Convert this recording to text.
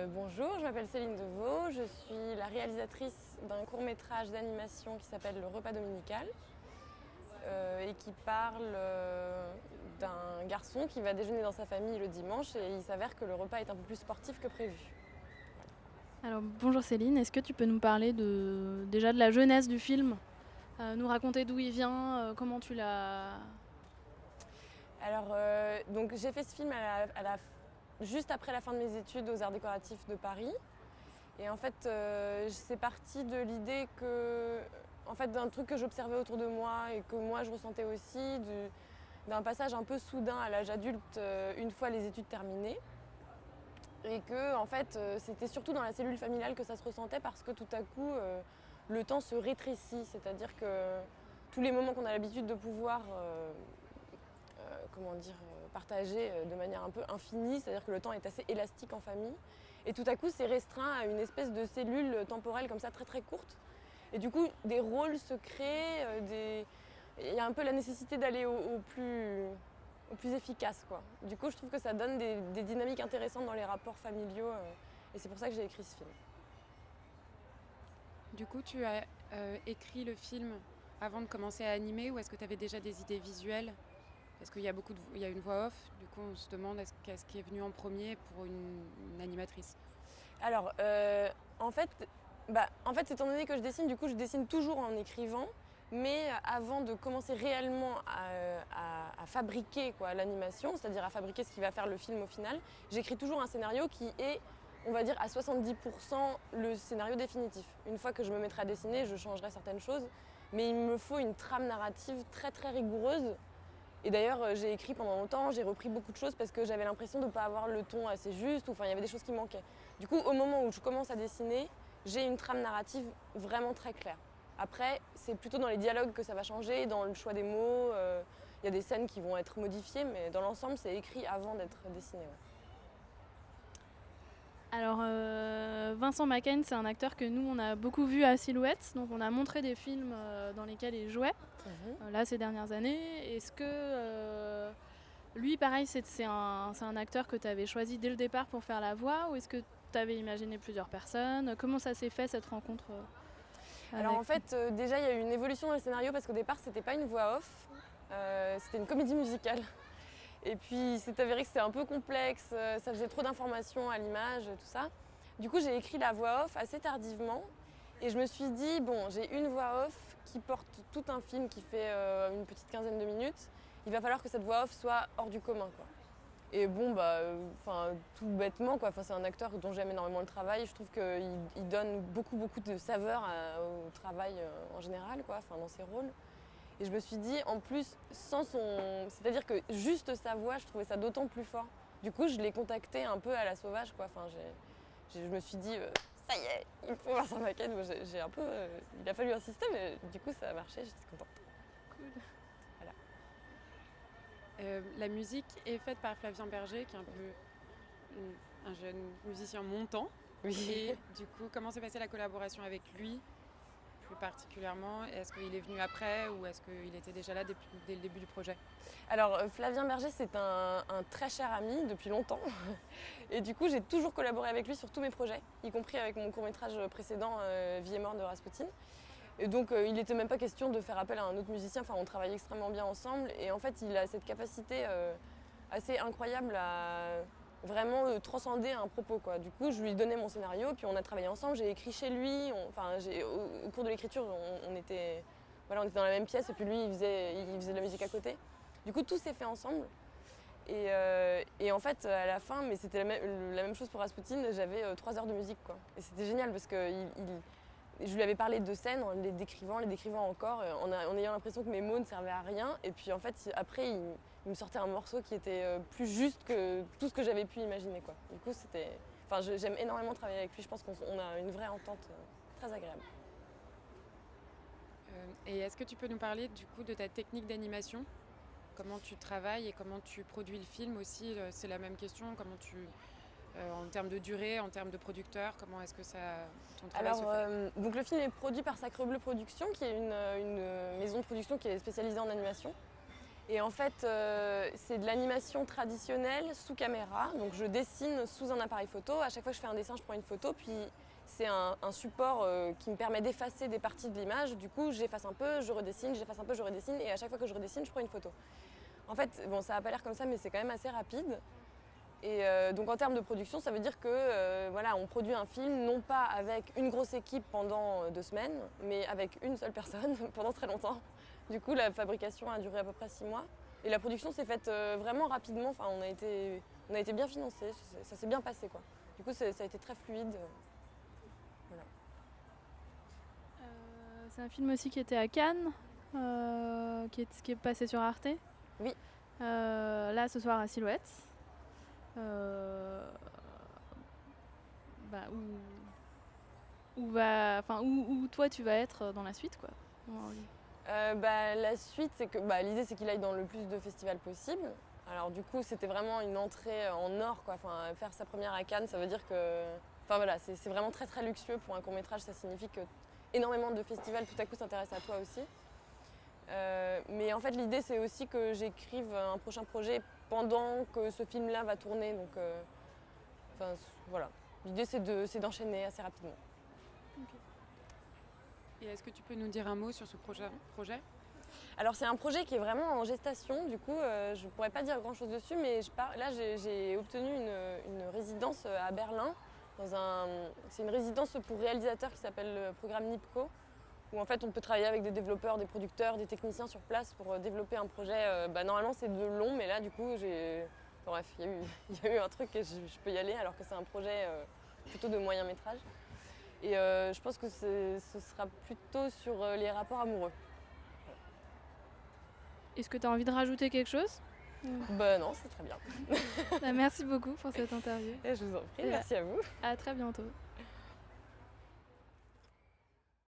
Bonjour, je m'appelle Céline Deveau, je suis la réalisatrice d'un court-métrage d'animation qui s'appelle Le repas dominical et qui parle d'un garçon qui va déjeuner dans sa famille le dimanche et il s'avère que le repas est un peu plus sportif que prévu. Alors bonjour Céline, est-ce que tu peux nous parler déjà de la jeunesse du film, nous raconter d'où il vient, comment tu l'as... Donc j'ai fait ce film juste après la fin de mes études aux Arts décoratifs de Paris. Et en fait, c'est parti de l'idée d'un truc que j'observais autour de moi et que moi je ressentais aussi, d'un passage un peu soudain à l'âge adulte une fois les études terminées. Et que en fait, c'était surtout dans la cellule familiale que ça se ressentait parce que tout à coup, le temps se rétrécit. C'est-à-dire que tous les moments qu'on a l'habitude de pouvoir partager de manière un peu infinie, c'est-à-dire que le temps est assez élastique en famille. Et tout à coup, c'est restreint à une espèce de cellule temporelle comme ça, très très courte. Et du coup, des rôles se créent, il y a un peu la nécessité d'aller au plus efficace, quoi. Du coup, je trouve que ça donne des dynamiques intéressantes dans les rapports familiaux, et c'est pour ça que j'ai écrit ce film. Du coup, tu as écrit le film avant de commencer à animer ou est-ce que tu avais déjà des idées visuelles? Parce qu'il y a il y a une voix off, du coup on se demande qu'est-ce qui est venu en premier pour une animatrice. Alors, en fait, étant donné que je dessine, du coup, je dessine toujours en écrivant. Mais avant de commencer réellement à fabriquer l'animation, c'est-à-dire à fabriquer ce qui va faire le film au final, j'écris toujours un scénario qui est, on va dire, à 70% le scénario définitif. Une fois que je me mettrai à dessiner, je changerai certaines choses. Mais il me faut une trame narrative très très rigoureuse. Et d'ailleurs, j'ai écrit pendant longtemps, j'ai repris beaucoup de choses parce que j'avais l'impression de ne pas avoir le ton assez juste, ou enfin il y avait des choses qui manquaient. Du coup, au moment où je commence à dessiner, j'ai une trame narrative vraiment très claire. Après, c'est plutôt dans les dialogues que ça va changer, dans le choix des mots. Il y a des scènes qui vont être modifiées, mais dans l'ensemble, c'est écrit avant d'être dessiné. Ouais. Alors Vincent Macaigne, c'est un acteur que nous on a beaucoup vu à Silhouette, donc on a montré des films dans lesquels il jouait, là ces dernières années. Est-ce que lui pareil c'est un acteur que tu avais choisi dès le départ pour faire la voix, ou est-ce que tu avais imaginé plusieurs personnes? Comment ça s'est fait cette rencontre Alors en fait, déjà il y a eu une évolution dans le scénario parce qu'au départ c'était pas une voix off, c'était une comédie musicale. Et puis il s'est avéré que c'était un peu complexe, ça faisait trop d'informations à l'image, tout ça. Du coup j'ai écrit la voix off assez tardivement et je me suis dit, bon, j'ai une voix off qui porte tout un film qui fait une petite quinzaine de minutes, il va falloir que cette voix off soit hors du commun, quoi. Et bon, tout bêtement, quoi. C'est un acteur dont j'aime énormément le travail. Je trouve qu'il donne beaucoup, beaucoup de saveur au travail en général, quoi, dans ses rôles. Et je me suis dit, en plus, c'est-à-dire que juste sa voix, je trouvais ça d'autant plus fort. Du coup, je l'ai contacté un peu à la sauvage, quoi. Je me suis dit, ça y est, il faut voir sa maquette. Moi, j'ai un peu, il a fallu insister, mais du coup, ça a marché, j'étais contente. Cool. Voilà. La musique est faite par Flavien Berger, qui est un peu un jeune musicien montant. Oui. Et du coup, comment s'est passée la collaboration avec lui plus particulièrement? Est-ce qu'il est venu après ou est-ce qu'il était déjà là dès le début du projet? Alors Flavien Berger, c'est un très cher ami depuis longtemps. Et du coup, j'ai toujours collaboré avec lui sur tous mes projets, y compris avec mon court-métrage précédent, Vie et mort de Rasputin. Et donc il n'était même pas question de faire appel à un autre musicien, enfin on travaille extrêmement bien ensemble. Et en fait, il a cette capacité assez incroyable à vraiment transcender un propos, quoi. Du coup, je lui donnais mon scénario, puis on a travaillé ensemble, j'ai écrit chez lui. Au cours de l'écriture, on était dans la même pièce, et puis lui, il faisait de la musique à côté. Du coup, tout s'est fait ensemble. Et en fait, à la fin, mais c'était la même chose pour Rasputin, j'avais 3 heures de musique, quoi. Et c'était génial parce que je lui avais parlé de scènes en les décrivant encore, en ayant l'impression que mes mots ne servaient à rien. Et puis en fait, après, il me sortait un morceau qui était plus juste que tout ce que j'avais pu imaginer, quoi. Du coup, j'aime énormément travailler avec lui. Je pense qu'on a une vraie entente très agréable. Et est-ce que tu peux nous parler du coup de ta technique d'animation? Comment tu travailles et comment tu produis le film aussi? C'est la même question. En termes de durée, en termes de producteur, comment est-ce que ton travail se fait? Donc le film est produit par Sacre Bleu Productions, qui est une maison de production qui est spécialisée en animation. Et en fait, c'est de l'animation traditionnelle sous caméra. Donc je dessine sous un appareil photo. À chaque fois que je fais un dessin, je prends une photo. Puis c'est un support qui me permet d'effacer des parties de l'image. Du coup, j'efface un peu, je redessine, j'efface un peu, je redessine. Et à chaque fois que je redessine, je prends une photo. En fait, bon, ça n'a pas l'air comme ça, mais c'est quand même assez rapide. Et donc en termes de production, ça veut dire que voilà, on produit un film non pas avec une grosse équipe pendant 2 semaines, mais avec une seule personne pendant très longtemps. Du coup, la fabrication a duré à peu près 6 mois. Et la production s'est faite vraiment rapidement. Enfin, on a été bien financés, ça s'est bien passé, quoi. Du coup, ça a été très fluide. Voilà. C'est un film aussi qui était à Cannes, qui est passé sur Arte. Oui. Là, ce soir à Silhouette. Où toi tu vas être dans la suite, quoi. La suite, c'est que l'idée c'est qu'il aille dans le plus de festivals possible. Alors du coup, c'était vraiment une entrée en or, quoi. Enfin, faire sa première à Cannes, ça veut dire que, enfin voilà, c'est vraiment très très luxueux pour un court métrage. Ça signifie que énormément de festivals tout à coup s'intéressent à toi aussi. Mais en fait, l'idée c'est aussi que j'écrive un prochain projet pendant que ce film-là va tourner. Donc, voilà. L'idée c'est d'enchaîner assez rapidement. Okay. Et est-ce que tu peux nous dire un mot sur ce projet ? Alors c'est un projet qui est vraiment en gestation, du coup je ne pourrais pas dire grand chose dessus, mais là j'ai obtenu une résidence à Berlin. C'est une résidence pour réalisateurs qui s'appelle le programme NIPCO, où en fait on peut travailler avec des développeurs, des producteurs, des techniciens sur place pour développer un projet. Normalement c'est de long, mais là du coup bref, il y a eu un truc et je peux y aller alors que c'est un projet plutôt de moyen métrage. Et je pense que ce sera plutôt sur les rapports amoureux. Est-ce que tu as envie de rajouter quelque chose ? Non, c'est très bien. Merci beaucoup pour cette interview. Et je vous en prie, merci à vous. À très bientôt.